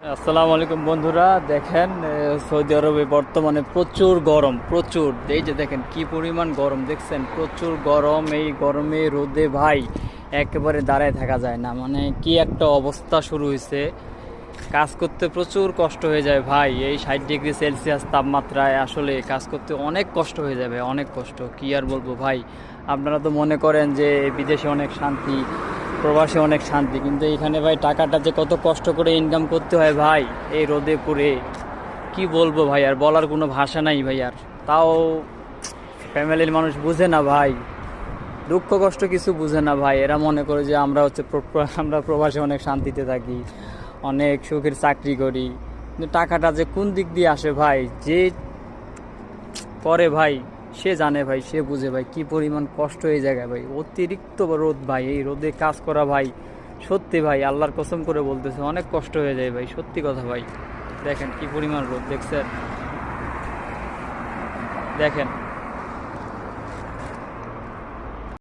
আসসালামু আলাইকুম বন্ধুরা, দেখেন সৌদি আরবে বর্তমানে প্রচুর গরম, প্রচুর। এই যে দেখেন কি পরিমাণ গরম, দেখছেন প্রচুর গরম। এই গরমে রোদে ভাই একেবারে দাঁড়ায় থাকা যায় না, মানে কি একটা অবস্থা শুরু হয়েছে। কাজ করতে প্রচুর কষ্ট হয়ে যায় ভাই। এই 60 ডিগ্রি সেলসিয়াস তাপমাত্রায় আসলে কাজ করতে অনেক কষ্ট হয়ে যাবে, অনেক কষ্ট। কি আর বলবো ভাই, আপনারা তো মনে করেন যে বিদেশে অনেক শান্তি, প্রবাসে অনেক শান্তি, কিন্তু এখানে ভাই টাকাটা যে কত কষ্ট করে ইনকাম করতে হয় ভাই এই রোদে পুড়ে, কি বলবো ভাই, আর বলার কোনো ভাষা নাই ভাই। আর তাও ফ্যামিলির মানুষ বুঝে না ভাই, দুঃখ কষ্ট কিছু বুঝে না ভাই। এরা মনে করে যে আমরা হচ্ছে আমরা প্রবাসে অনেক শান্তিতে থাকি, অনেক সুখের চাকরি করি, কিন্তু টাকাটা যে কোন দিক দিয়ে আসে ভাই, যে করে ভাই সে জানে ভাই, সে বুঝে ভাই কি পরিমাণ কষ্ট এই জায়গায় ভাই। অতিরিক্ত রোদ ভাই, এই রোদে কাজ করা ভাই সত্যি ভাই আল্লাহর কসম করে বলতেছে অনেক কষ্ট হয়ে যায় ভাই, সত্যি কথা ভাই। দেখেন কি পরিমাণ রোদ, দেখছেন, দেখেন।